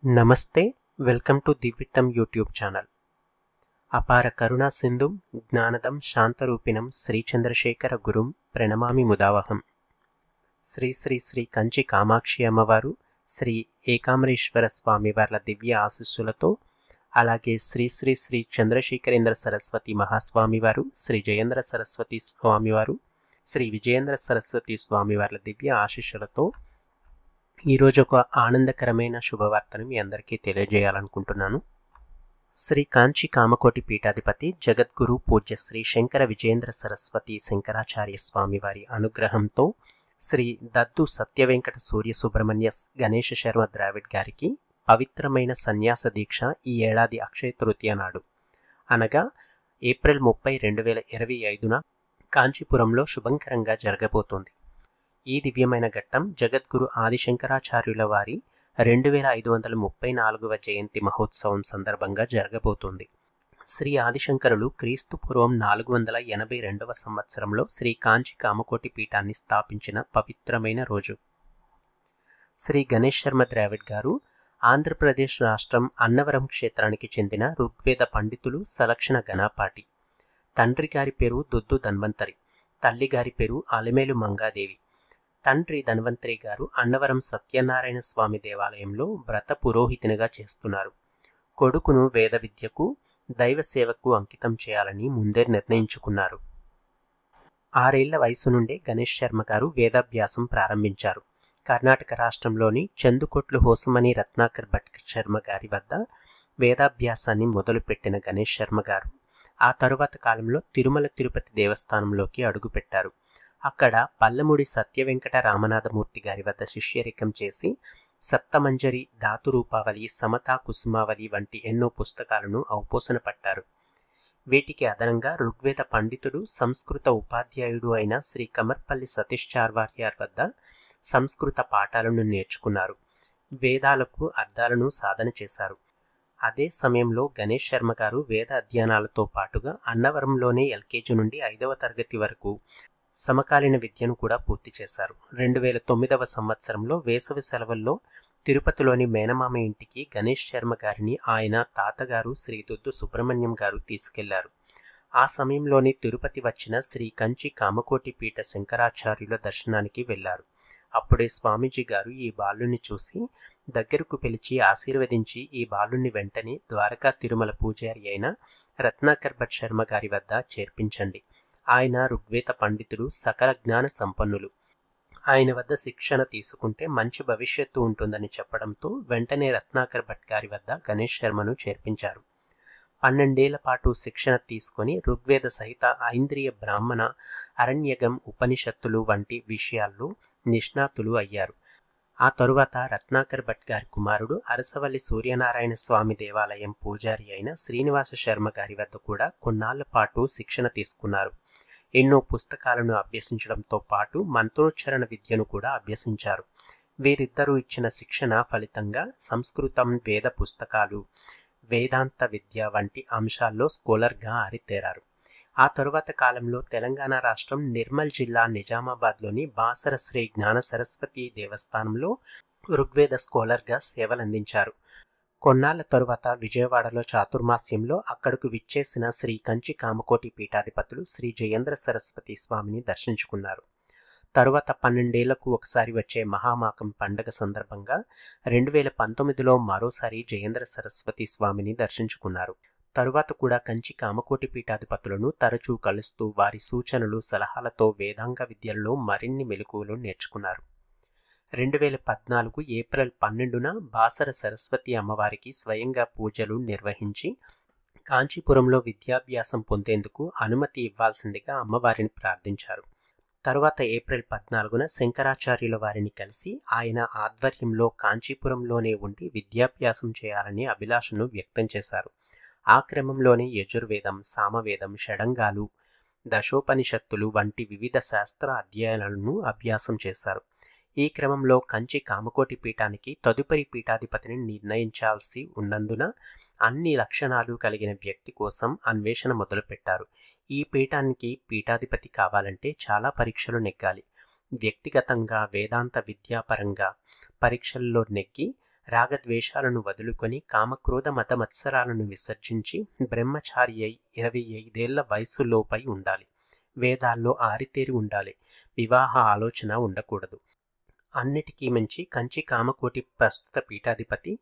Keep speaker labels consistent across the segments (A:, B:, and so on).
A: నమస్తే. Welcome to దివ్యటం YouTube channel. అపార కరుణా సింధుం జ్ఞానదం శాంతరూపిణం శ్రీ చంద్రశేఖర గురుం ప్రణమామి ముదావహం. శ్రీ శ్రీ శ్రీ కంచి కామాక్షి అమ్మవారు, శ్రీ ఏకాంబరేశ్వర స్వామి వార్ల దివ్య ఆశీస్సులతో, అలాగే శ్రీ శ్రీ శ్రీ చంద్రశేఖరేంద్ర సరస్వతి మహాస్వామి వారు, శ్రీ జయేంద్ర సరస్వతి స్వామివారు, శ్రీ విజయేంద్ర సరస్వతి స్వామి వార్ల దివ్య ఆశీస్సులతో ఈరోజు ఒక ఆనందకరమైన శుభవార్తను మీ అందరికీ తెలియజేయాలనుకుంటున్నాను. శ్రీ కాంచి కామకోటి పీఠాధిపతి జగద్గురు పూజ్య శ్రీ శంకర విజయేంద్ర సరస్వతి శంకరాచార్య స్వామి వారి అనుగ్రహంతో శ్రీ దద్దు సత్యవెంకట సూర్య సుబ్రహ్మణ్య గణేష శర్మ ద్రావిడ్ గారికి పవిత్రమైన సన్యాస దీక్ష ఈ ఏడాది అక్షయ తృతీయ నాడు, అనగా ఏప్రిల్ 30, 2025న కాంచీపురంలో శుభంకరంగా జరగబోతోంది. ఈ దివ్యమైన ఘట్టం జగద్గురు ఆదిశంకరాచార్యుల వారి 2534వ జయంతి మహోత్సవం సందర్భంగా జరగబోతోంది. శ్రీ ఆదిశంకరులు క్రీస్తు పూర్వం 482వ సంవత్సరంలో శ్రీ కాంచి కామకోటి పీఠాన్ని స్థాపించిన పవిత్రమైన రోజు. శ్రీ గణేష్ శర్మ ద్రావిడ్ గారు ఆంధ్రప్రదేశ్ రాష్ట్రం అన్నవరం క్షేత్రానికి చెందిన ఋగ్వేద పండితులు, సలక్షణ గణపాటి. తండ్రి గారి పేరు దొద్దు ధన్వంతరి, తల్లి గారి పేరు అలమేలు మంగాదేవి. తండ్రి ధన్వంతరి గారు అన్నవరం సత్యనారాయణ స్వామి దేవాలయంలో వ్రత పురోహితునిగా చేస్తున్నారు. కొడుకును వేద విద్యకు, దైవ సేవకు అంకితం చేయాలని ముందే నిర్ణయించుకున్నారు. 6 ఏళ్ల వయసు నుండే గణేష్ శర్మ గారు వేదాభ్యాసం ప్రారంభించారు. కర్ణాటక రాష్ట్రంలోని చందుకొట్లు హోసమని రత్నాకర్ భట్ శర్మ గారి వద్ద వేదాభ్యాసాన్ని మొదలుపెట్టిన గణేష్ శర్మ గారు ఆ తరువాత కాలంలో తిరుమల తిరుపతి దేవస్థానంలోకి అడుగుపెట్టారు. అక్కడ పల్లముడి సత్యవెంకట రామనాథమూర్తి గారి వద్ద శిష్యరికం చేసి సప్తమంజరి, ధాతురూపావళి, సమతా కుసుమావళి వంటి ఎన్నో పుస్తకాలను ఔపోసన పట్టారు. వీటికి అదనంగా ఋగ్వేద పండితుడు, సంస్కృత ఉపాధ్యాయుడు అయిన శ్రీ కమర్పల్లి సతీష్ చార్వార్యార్ వద్ద సంస్కృత పాఠాలను నేర్చుకున్నారు. వేదాలకు అర్థాలను సాధన చేశారు. అదే సమయంలో గణేష్ శర్మ గారు వేద అధ్యయనాలతో పాటుగా అన్నవరంలోనే ఎల్కేజీ నుండి 5వ తరగతి వరకు సమకాలీన విద్యను కూడా పూర్తి చేశారు. 2009వ సంవత్సరంలో వేసవి సెలవుల్లో తిరుపతిలోని మేనమామ ఇంటికి గణేష్ శర్మ గారిని ఆయన తాతగారు శ్రీ దొద్దు సుబ్రహ్మణ్యం గారు తీసుకెళ్లారు. ఆ సమయంలోనే తిరుపతి వచ్చిన శ్రీ కంచి కామకోటి పీఠ శంకరాచార్యుల దర్శనానికి వెళ్లారు. అప్పుడే స్వామీజీ గారు ఈ బాలుని చూసి దగ్గరకు పిలిచి ఆశీర్వదించి ఈ బాలుని వెంటనే ద్వారకా తిరుమల పూజారి అయిన రత్నాకర్ భట్ శర్మ గారి వద్ద చేర్పించండి. ఆయన ఋగ్వేద పండితుడు, సకల జ్ఞాన సంపన్నులు. ఆయన వద్ద శిక్షణ తీసుకుంటే మంచి భవిష్యత్తు ఉంటుందని చెప్పడంతో వెంటనే రత్నాకర్ భట్ గారి వద్ద గణేష్ శర్మను చేర్పించారు. 12 ఏళ్ల పాటు శిక్షణ తీసుకొని ఋగ్వేద సహిత ఐంద్రియ బ్రాహ్మణ, అరణ్యగం, ఉపనిషత్తులు వంటి విషయాల్లో నిష్ణాతులు అయ్యారు. ఆ తరువాత రత్నాకర్ భట్ గారి కుమారుడు అరసవల్లి సూర్యనారాయణ స్వామి దేవాలయం పూజారి అయిన శ్రీనివాస శర్మ గారి వద్ద కూడా కొన్నాళ్ల పాటు శిక్షణ తీసుకున్నారు. ఎన్నో పుస్తకాలను అభ్యసించడంతో పాటు మంత్రోచ్చరణ విద్యను కూడా అభ్యసించారు. వీరిద్దరూ ఇచ్చిన శిక్షణ ఫలితంగా సంస్కృతం, వేద పుస్తకాలు, వేదాంత విద్య వంటి అంశాల్లో స్కాలర్గా ఆరితేరారు. ఆ తరువాత కాలంలో తెలంగాణ రాష్ట్రం నిర్మల్ జిల్లా నిజామాబాద్లోని బాసర శ్రీ జ్ఞాన సరస్వతి దేవస్థానంలో ఋగ్వేద స్కాలర్గా సేవలందించారు. కొన్నాళ్ల తరువాత విజయవాడలో చాతుర్మాస్యంలో అక్కడకు విచ్చేసిన శ్రీ కంచి కామకోటి పీఠాధిపతులు శ్రీ జయేంద్ర సరస్వతి స్వామిని దర్శించుకున్నారు. తరువాత 12 ఏళ్లకు ఒకసారి వచ్చే మహామాకం పండగ సందర్భంగా 2019లో మరోసారి జయేంద్ర సరస్వతి స్వామిని దర్శించుకున్నారు. తరువాత కూడా కంచి కామకోటి పీఠాధిపతులను తరచూ కలుస్తూ వారి సూచనలు, సలహాలతో వేదాంగ విద్యల్లో మరిన్ని మెలకువలు నేర్చుకున్నారు. 2014 ఏప్రిల్ 12న బాసర సరస్వతి అమ్మవారికి స్వయంగా పూజలు నిర్వహించి కాంచీపురంలో విద్యాభ్యాసం పొందేందుకు అనుమతి ఇవ్వాల్సిందిగా అమ్మవారిని ప్రార్థించారు. తరువాత ఏప్రిల్ 14న శంకరాచార్యుల వారిని కలిసి ఆయన ఆధ్వర్యంలో కాంచీపురంలోనే ఉండి విద్యాభ్యాసం చేయాలని అభిలాషను వ్యక్తం చేశారు. ఆ క్రమంలోనే యజుర్వేదం, సామవేదం, షడంగాలు, దశోపనిషత్తులు వంటి వివిధ శాస్త్ర అధ్యయనాలను అభ్యాసం చేశారు. ఈ క్రమంలో కంచి కామకోటి పీఠానికి తదుపరి పీఠాధిపతిని నిర్ణయించాల్సి ఉన్నందున అన్ని లక్షణాలు కలిగిన వ్యక్తి కోసం అన్వేషణ మొదలుపెట్టారు. ఈ పీఠానికి పీఠాధిపతి కావాలంటే చాలా పరీక్షలు నెగ్గాలి. వ్యక్తిగతంగా, వేదాంత విద్యాపరంగా పరీక్షల్లో నెగ్గి రాగద్వేషాలను వదులుకొని కామక్రోధ మత మత్సరాలను విసర్జించి బ్రహ్మచారి అయి 25 ఏళ్ల వయసులోపై ఉండాలి. వేదాల్లో ఆరితేరి ఉండాలి. వివాహ ఆలోచన ఉండకూడదు. అన్నిటికీ మించి కంచి కామకోటి ప్రస్తుత పీఠాధిపతి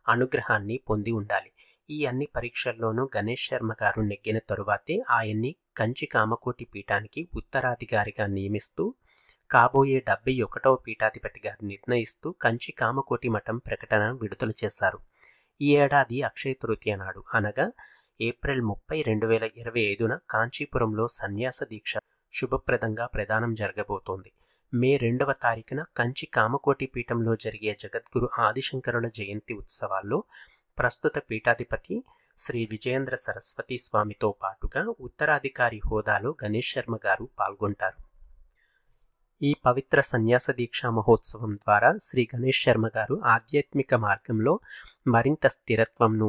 A: అనుగ్రహాన్ని పొంది ఉండాలి. ఈ అన్ని పరీక్షల్లోనూ గణేష్ శర్మ గారు నెగ్గిన తరువాతే ఆయన్ని కంచి కామకోటి పీఠానికి ఉత్తరాధికారిగా నియమిస్తూ కాబోయే 71వ పీఠాధిపతిగా నిర్ణయిస్తూ కంచి కామకోటి మఠం ప్రకటన విడుదల చేశారు. ఈ ఏడాది అక్షయ తృతీయ నాడు అనగా ఏప్రిల్ 30, 2025న కాంచీపురంలో సన్యాస దీక్ష శుభప్రదంగా ప్రదానం జరగబోతోంది. మే 2వ తారీఖున కంచి కామకోటి పీఠంలో జరిగే జగద్గురు ఆదిశంకరుల జయంతి ఉత్సవాల్లో ప్రస్తుత పీఠాధిపతి శ్రీ విజయేంద్ర సరస్వతి స్వామితో పాటుగా ఉత్తరాధికారి హోదాలో గణేష్ శర్మ గారు పాల్గొంటారు. ఈ పవిత్ర సన్యాస దీక్షా మహోత్సవం ద్వారా శ్రీ గణేష్ శర్మ గారు ఆధ్యాత్మిక మార్గంలో మరింత స్థిరత్వంను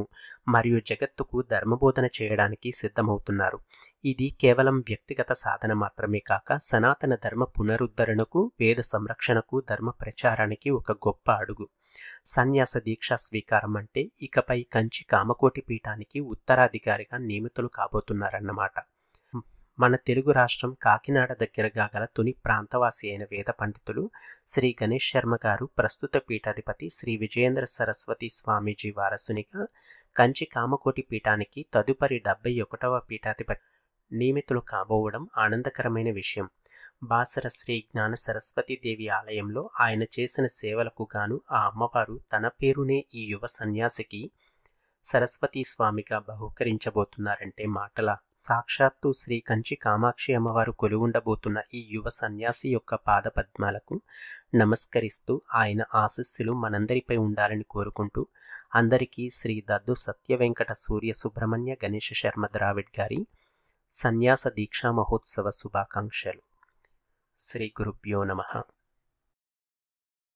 A: మరియు జగత్తుకు ధర్మబోధన చేయడానికి సిద్ధమవుతున్నారు. ఇది కేవలం వ్యక్తిగత సాధన మాత్రమే కాక సనాతన ధర్మ పునరుద్ధరణకు, వేద సంరక్షణకు, ధర్మ ప్రచారానికి ఒక గొప్ప అడుగు. సన్యాస దీక్షా స్వీకారం అంటే ఇకపై కంచి కామకోటి పీఠానికి ఉత్తరాధికారిగా నియమితులు కాబోతున్నారన్నమాట. మన తెలుగు రాష్ట్రం కాకినాడ దగ్గరగా గల తుని ప్రాంతవాసి అయిన వేద పండితులు శ్రీ గణేష్ శర్మ గారు ప్రస్తుత పీఠాధిపతి శ్రీ విజయేంద్ర సరస్వతి స్వామీజీ వారసునిగా కంచి కామకోటి పీఠానికి తదుపరి 71వ పీఠాధిపతి నియమితులు కాబోవడం ఆనందకరమైన విషయం. బాసర శ్రీ జ్ఞాన సరస్వతీదేవి ఆలయంలో ఆయన చేసిన సేవలకు గాను ఆ అమ్మవారు తన పేరునే ఈ యువ సన్యాసికి సరస్వతీ స్వామిగా బహుకరించబోతున్నారంటే మాటలా? సాక్షాత్తు శ్రీ కంచి కామాక్షి అమ్మవారు కొలువుండబోతున్న ఈ యువ సన్యాసి యొక్క పాదపద్మాలకు నమస్కరిస్తూ ఆయన ఆశీస్సులు మనందరిపై ఉండాలని కోరుకుంటూ అందరికీ శ్రీ దద్దు సత్యవెంకట సూర్య సుబ్రహ్మణ్య గణేష శర్మ ద్రావిడ్ గారి సన్యాస దీక్షా మహోత్సవ శుభాకాంక్షలు. శ్రీ గురుభ్యో నమః.